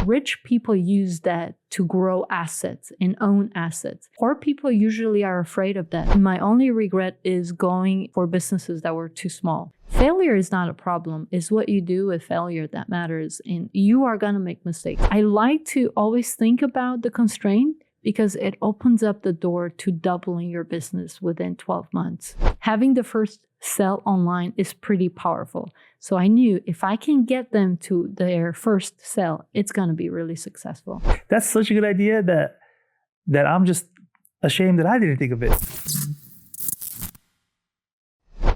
Rich people use that to grow assets and own assets. Poor people usually are afraid of that. My only regret is going for businesses that were too small. Failure is not a problem. It's what you do with failure that matters. And you are going to make mistakes. I like to always think about the constraint because it opens up the door to doubling your business within 12 months. Having the first sell online is pretty powerful. So I knew if I can get them to their first sell, it's going to be really successful. That's such a good idea that I'm just ashamed that I didn't think of it.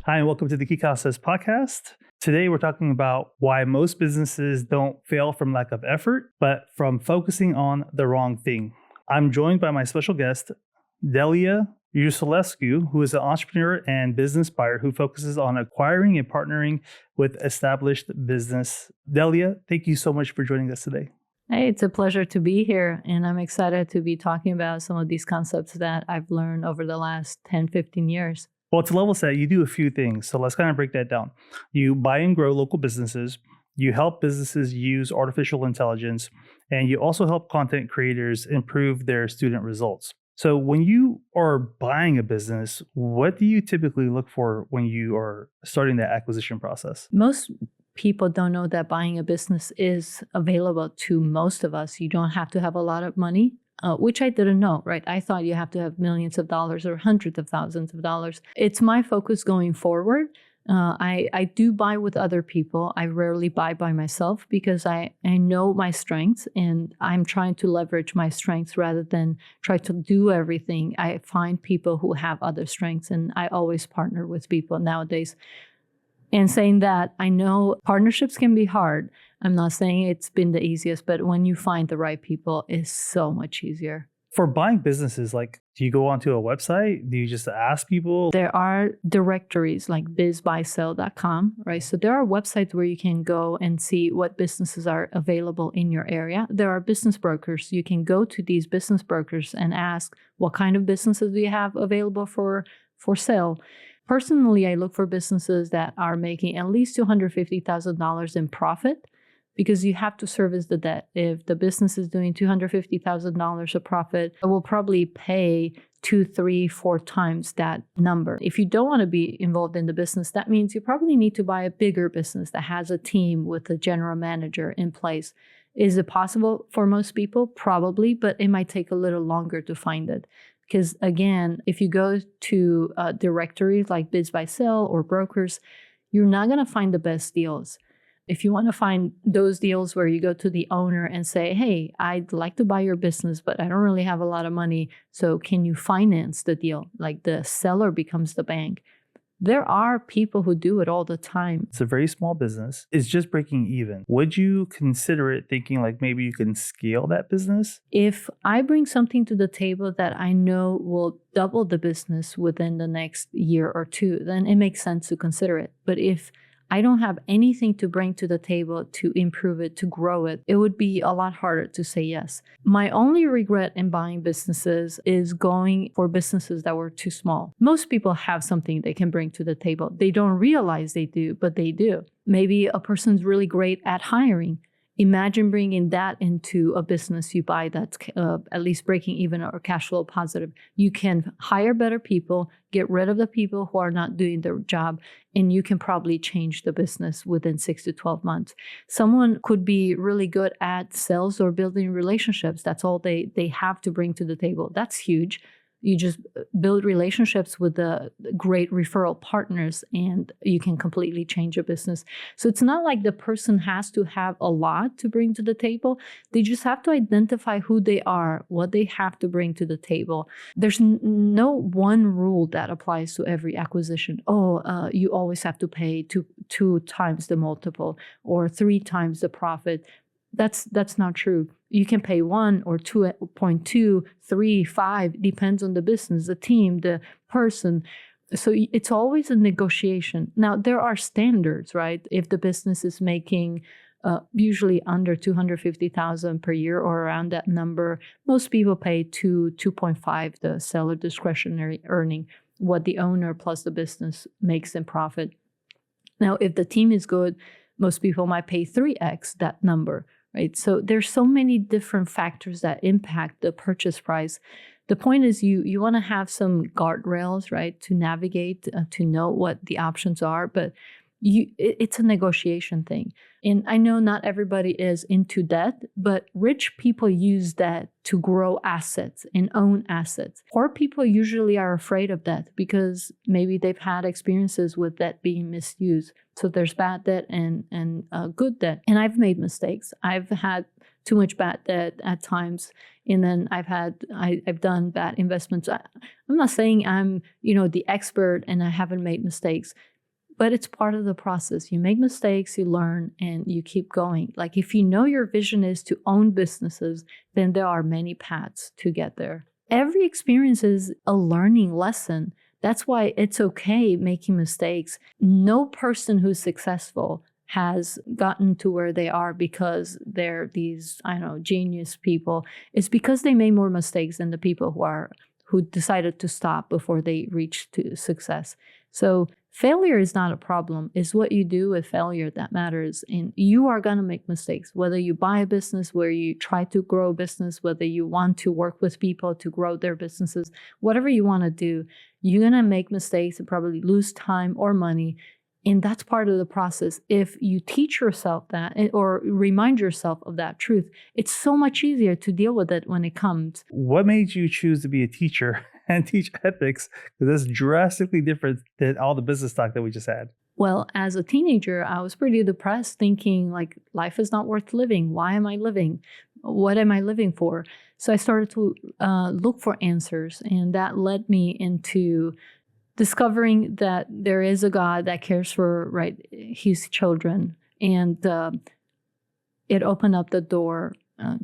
Hi, and welcome to the Keyconceptspodcast. Today, we're talking about why most businesses don't fail from lack of effort, but from focusing on the wrong thing. I'm joined by my special guest, Delia Usulescu, who is an entrepreneur and business buyer who focuses on acquiring and partnering with established business. Delia, thank you so much for joining us today. Hey, it's a pleasure to be here, and I'm excited to be talking about some of these concepts that I've learned over the last 10, 15 years. Well, to level set, you do a few things. So let's kind of break that down. You buy and grow local businesses. You help businesses use artificial intelligence, and you also help content creators improve their student results. So when you are buying a business, what do you typically look for when you are starting that acquisition process? Most people don't know that buying a business is available to most of us. You don't have to have a lot of money, which I didn't know, right? I thought you have to have millions of dollars or hundreds of thousands of dollars. It's my focus going forward. I do buy with other people. I rarely buy by myself because I know my strengths and I'm trying to leverage my strengths rather than try to do everything. I find people who have other strengths and I always partner with people nowadays. And saying that, I know partnerships can be hard. I'm not saying it's been the easiest, but when you find the right people, it's so much easier. For buying businesses, do you go onto a website? Do you just ask people? There are directories like bizbuysell.com, right? So there are websites where you can go and see what businesses are available in your area. There are business brokers. You can go to these business brokers and ask, what kind of businesses do you have available for sale? Personally, I look for businesses that are making at least $250,000 in profit, because you have to service the debt. If the business is doing $250,000 of profit, it will probably pay 2, 3, 4 times that number. If you don't want to be involved in the business, that means you probably need to buy a bigger business that has a team with a general manager in place. Is it possible for most people? Probably, but it might take a little longer to find it. Because again, if you go to directories like BizBuySell or brokers, you're not going to find the best deals. If you want to find those deals where you go to the owner and say, hey, I'd like to buy your business, but I don't really have a lot of money, so can you finance the deal? Like the seller becomes the bank. There are people who do it all the time. It's a very small business. It's just breaking even. Would you consider it thinking maybe you can scale that business? If I bring something to the table that I know will double the business within the next year or two, then it makes sense to consider it. But if I don't have anything to bring to the table to improve it, to grow it, it would be a lot harder to say yes. My only regret in buying businesses is going for businesses that were too small. Most people have something they can bring to the table. They don't realize they do, but they do. Maybe a person's really great at hiring. Imagine bringing that into a business you buy that's at least breaking even or cash flow positive. You can hire better people, get rid of the people who are not doing their job, and you can probably change the business within 6 to 12 months. Someone could be really good at sales or building relationships. That's all they have to bring to the table. That's huge. You just build relationships with the great referral partners and you can completely change your business. So it's not like the person has to have a lot to bring to the table. They just have to identify who they are, what they have to bring to the table. There's no one rule that applies to every acquisition. You always have to pay two times the multiple or 3 times the profit. That's not true. You can pay 1 or 2.2, 3, 5, depends on the business, the team, the person. So it's always a negotiation. Now, there are standards, right? If the business is making usually under $250,000 per year or around that number, most people pay 2.5, the seller discretionary earning, what the owner plus the business makes in profit. Now, if the team is good, most people might pay 3x that number. right? So there's so many different factors that impact the purchase price. The point is you want to have some guardrails, right, to navigate, to know what the options are, but it's a negotiation thing. And I know not everybody is into debt, but rich people use debt to grow assets and own assets. Poor people usually are afraid of debt because maybe they've had experiences with debt being misused. So there's bad debt and good debt. And I've made mistakes. I've had too much bad debt at times. And then I've done bad investments. I'm not saying I'm, the expert and I haven't made mistakes, but it's part of the process. You make mistakes, you learn, and you keep going. Like if you know your vision is to own businesses, then there are many paths to get there. Every experience is a learning lesson. That's why it's okay making mistakes. No person who's successful has gotten to where they are because they're these, genius people. It's because they made more mistakes than the people who decided to stop before they reached to success. So failure is not a problem. It's what you do with failure that matters. And you are going to make mistakes, whether you buy a business, where you try to grow a business, whether you want to work with people to grow their businesses, whatever you want to do, you're going to make mistakes and probably lose time or money. And that's part of the process. If you teach yourself that or remind yourself of that truth, it's so much easier to deal with it when it comes. What made you choose to be a teacher and teach ethics? Because that's drastically different than all the business talk that we just had. Well, as a teenager, I was pretty depressed, thinking like life is not worth living. Why am I living? What am I living for? So I started to look for answers, and that led me into discovering that there is a God that cares for his children, and it opened up the door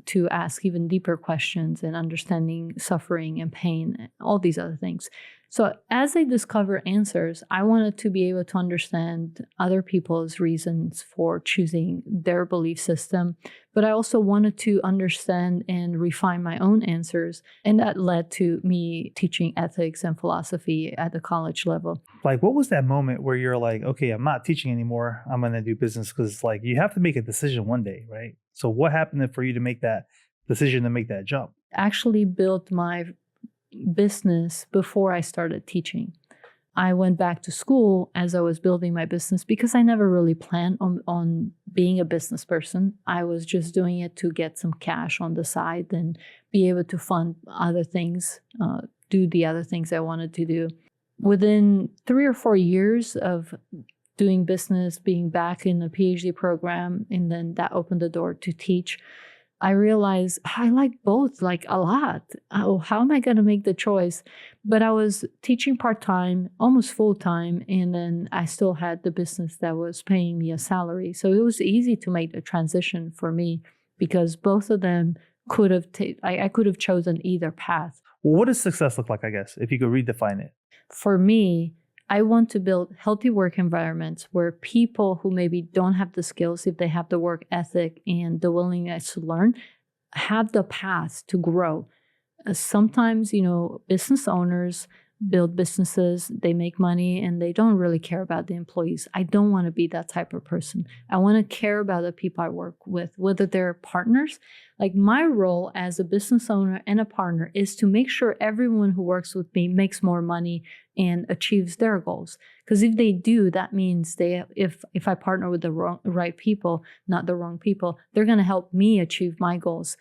to ask even deeper questions and understanding suffering and pain, and all these other things. So as I discover answers, I wanted to be able to understand other people's reasons for choosing their belief system, but I also wanted to understand and refine my own answers. And that led to me teaching ethics and philosophy at the college level. Like, what was that moment where you're like, okay, I'm not teaching anymore. I'm going to do business? Because like you have to make a decision one day, right? So what happened for you to make that decision, to make that jump? Actually built my business before I started teaching. I went back to school as I was building my business because I never really planned on being a business person. I was just doing it to get some cash on the side and be able to fund other things, do the other things I wanted to do. Within 3 or 4 years of doing business, being back in the PhD program, and then that opened the door to teach, I realized I like both like a lot. Oh, how am I going to make the choice? But I was teaching part-time, almost full-time, and then I still had the business that was paying me a salary. So it was easy to make the transition for me because both of them could have, I could have chosen either path. Well, what does success look like, I guess, if you could redefine it? For me, I want to build healthy work environments where people who maybe don't have the skills, if they have the work ethic and the willingness to learn, have the path to grow. Sometimes, business owners build businesses, they make money, and they don't really care about the employees. I don't want to be that type of person. I want to care about the people I work with, whether they're partners. Like my role as a business owner and a partner is to make sure everyone who works with me makes more money and achieves their goals. Because if they do, that means if I partner with the right people, not the wrong people, they're going to help me achieve my goals.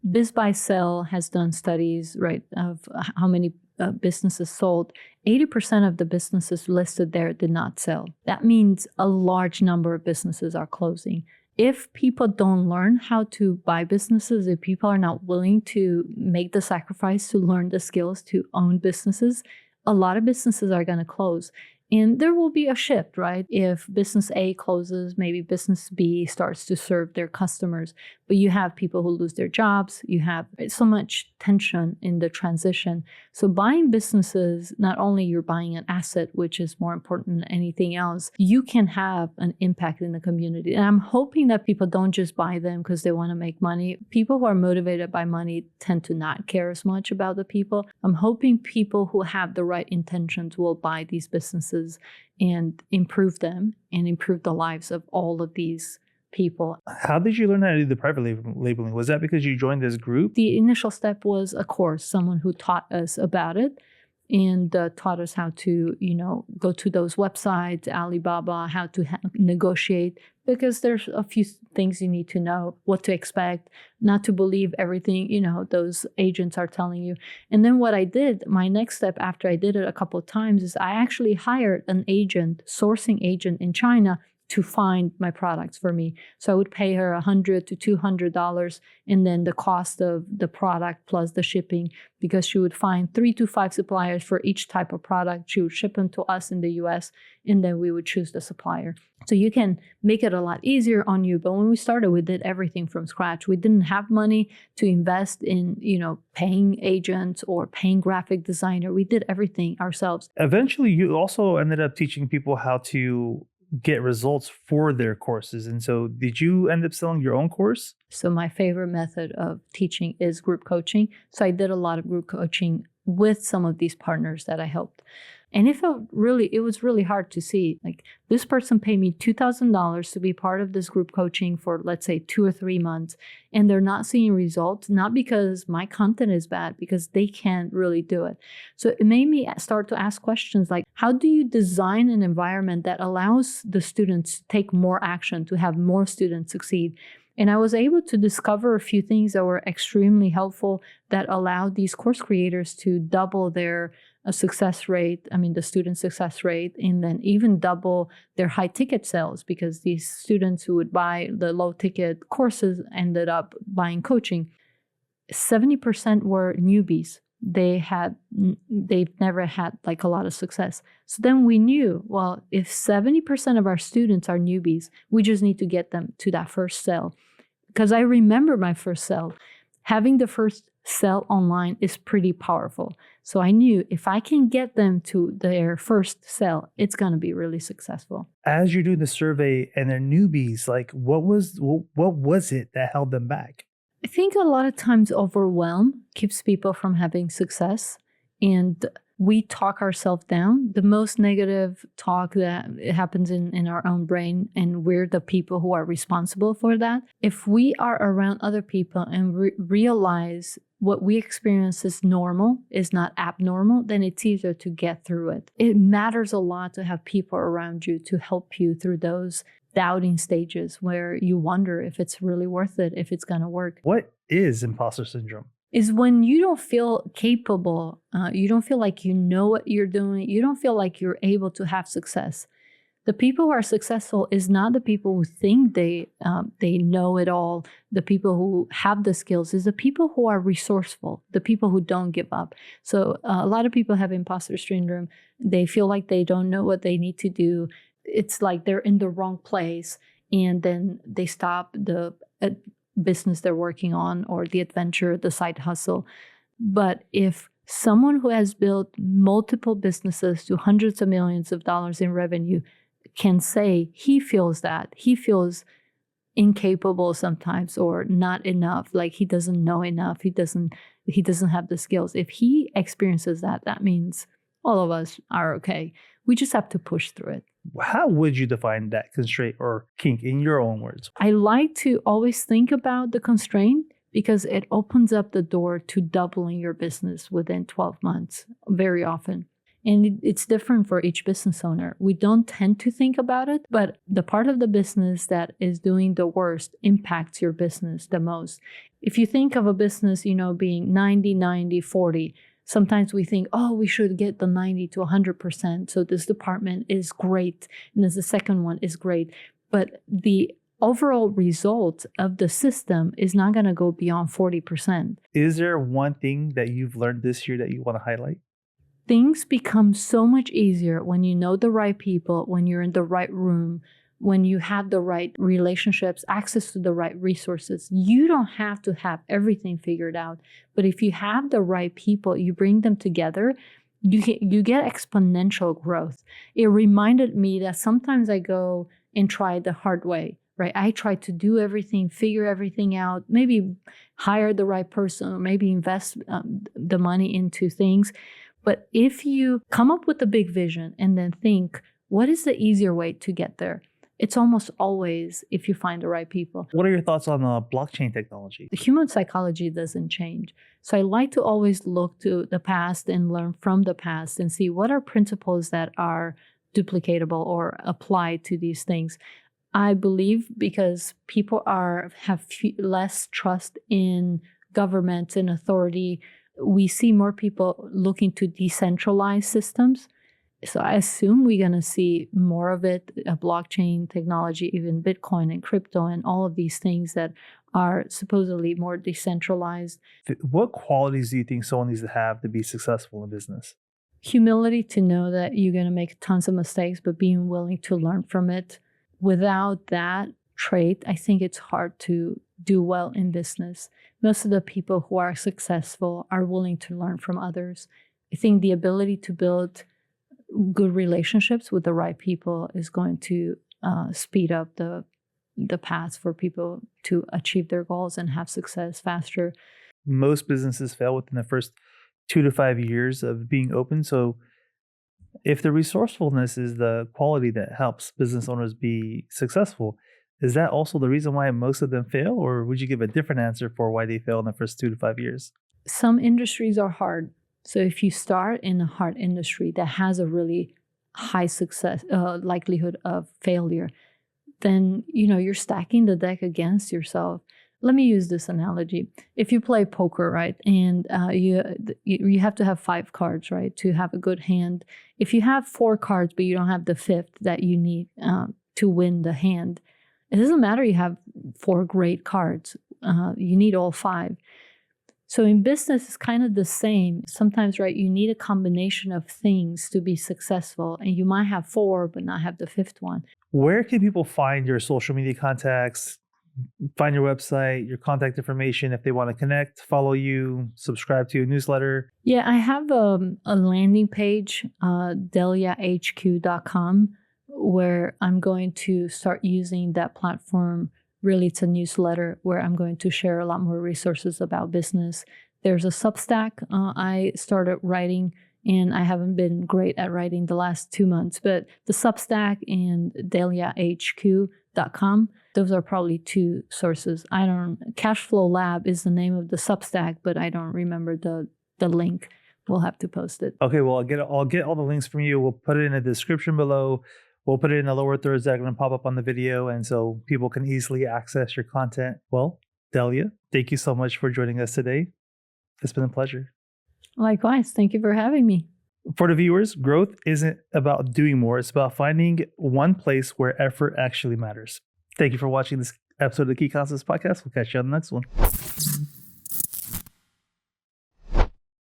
BizBuySell has done studies, of how many businesses sold. 80% of the businesses listed there did not sell. That means a large number of businesses are closing. If people don't learn how to buy businesses, if people are not willing to make the sacrifice to learn the skills to own businesses, a lot of businesses are going to close. And there will be a shift, right? If business A closes, maybe business B starts to serve their customers. But you have people who lose their jobs. You have so much tension in the transition. So buying businesses, not only you're buying an asset, which is more important than anything else, you can have an impact in the community. And I'm hoping that people don't just buy them because they want to make money. People who are motivated by money tend to not care as much about the people. I'm hoping people who have the right intentions will buy these businesses and improve them and improve the lives of all of these people. How did you learn how to do the private labeling? Was that because you joined this group? The initial step was a course, someone who taught us about it and taught us how to, go to those websites, Alibaba, how to negotiate, because there's a few things you need to know, what to expect, not to believe everything, those agents are telling you. And then what I did, my next step after I did it a couple of times, is I actually hired an agent, sourcing agent in China to find my products for me. So I would pay her $100 to $200, and then the cost of the product plus the shipping, because she would find 3 to 5 suppliers for each type of product. She would ship them to us in the US, and then we would choose the supplier. So you can make it a lot easier on you. But when we started, we did everything from scratch. We didn't have money to invest in, paying agents or paying graphic designer. We did everything ourselves. Eventually, you also ended up teaching people how to get results for their courses. And so did you end up selling your own course? So my favorite method of teaching is group coaching. So I did a lot of group coaching with some of these partners that I helped. And it was really hard to see, like, this person paid me $2,000 to be part of this group coaching for, let's say, 2 or 3 months. And they're not seeing results, not because my content is bad, because they can't really do it. So it made me start to ask questions like, how do you design an environment that allows the students to take more action, to have more students succeed? And I was able to discover a few things that were extremely helpful that allowed these course creators to double their success rate, the student success rate, and then even double their high ticket sales, because these students who would buy the low ticket courses ended up buying coaching. 70% were newbies. They've never had like a lot of success. So then we knew, well, if 70% of our students are newbies, we just need to get them to that first sale. Because I remember my first sale. Having the first sell online is pretty powerful. So I knew if I can get them to their first sell, it's going to be really successful. As you're doing the survey and they're newbies, like what was it that held them back? I think a lot of times overwhelm keeps people from having success, and we talk ourselves down. The most negative talk that happens in our own brain, and we're the people who are responsible for that. If we are around other people and realize what we experience is normal, is not abnormal, then it's easier to get through it. It matters a lot to have people around you to help you through those doubting stages where you wonder if it's really worth it, if it's going to work. What is imposter syndrome? Is when you don't feel capable, you don't feel like you know what you're doing, you don't feel like you're able to have success. The people who are successful is not the people who think they know it all, the people who have the skills, is the people who are resourceful, the people who don't give up. So a lot of people have imposter syndrome. They feel like they don't know what they need to do. It's like they're in the wrong place, and then they stop the business they're working on or the adventure, the side hustle. But if someone who has built multiple businesses to hundreds of millions of dollars in revenue can say he feels incapable sometimes or not enough, like he doesn't know enough, he doesn't have the skills. If he experiences that, that means all of us are okay. We just have to push through it. How would you define that constraint or kink in your own words? I like to always think about the constraint because it opens up the door to doubling your business within 12 months very often. And it's different for each business owner. We don't tend to think about it, but the part of the business that is doing the worst impacts your business the most. If you think of a business, being 90, 90, 40, sometimes we think, oh, we should get the 90 to 100%. So this department is great. And then the second one is great. But the overall result of the system is not going to go beyond 40%. Is there one thing that you've learned this year that you want to highlight? Things become so much easier when you know the right people, when you're in the right room, when you have the right relationships, access to the right resources. You don't have to have everything figured out. But if you have the right people, you bring them together, you get exponential growth. It reminded me that sometimes I go and try the hard way, right? I try to do everything, figure everything out, maybe hire the right person, or maybe invest the money into things. But if you come up with a big vision and then think, what is the easier way to get there? It's almost always if you find the right people. What are your thoughts on blockchain technology? The human psychology doesn't change. So I like to always look to the past and learn from the past and see what are principles that are duplicatable or applied to these things. I believe because people have less trust in government and authority, we see more people looking to decentralized systems. So I assume we're going to see more of it, blockchain technology, even Bitcoin and crypto and all of these things that are supposedly more decentralized. What qualities do you think someone needs to have to be successful in business? Humility to know that you're going to make tons of mistakes, but being willing to learn from it. Without that trait, I think it's hard to do well in business. Most of the people who are successful are willing to learn from others. I think the ability to build good relationships with the right people is going to speed up the path for people to achieve their goals and have success faster. Most businesses fail within the first 2 to 5 years of being open. So if the resourcefulness is the quality that helps business owners be successful, is that also the reason why most of them fail? Or would you give a different answer for why they fail in the first 2 to 5 years? Some industries are hard. So if you start in a hard industry that has a really high success likelihood of failure, then you're stacking the deck against yourself. Let me use this analogy. If you play poker, right, and you have to have 5 cards, right, to have a good hand. If you have 4 cards, but you don't have the 5th that you need to win the hand, it doesn't matter you have 4 great cards. You need all 5. So in business, it's kind of the same. Sometimes, right, you need a combination of things to be successful, and you might have 4, but not have the 5th one. Where can people find your social media contacts, find your website, your contact information if they want to connect, follow you, subscribe to your newsletter? Yeah, I have a landing page, deliahq.com, where I'm going to start using that platform. Really, it's a newsletter where I'm going to share a lot more resources about business. There's a Substack I started writing, and I haven't been great at writing the last 2 months, but the Substack and deliahq.com, those are probably 2 sources. Cashflow Lab is the name of the Substack, but I don't remember the link. We'll have to post it. Okay, well, I'll get all the links from you. We'll put it in the description below. We'll put it in the lower thirds that are going to pop up on the video, and so people can easily access your content. Well, Delia, thank you so much for joining us today. It's been a pleasure. Likewise. Thank you for having me. For the viewers, growth isn't about doing more. It's about finding one place where effort actually matters. Thank you for watching this episode of the Keyconcepts Podcast. We'll catch you on the next one.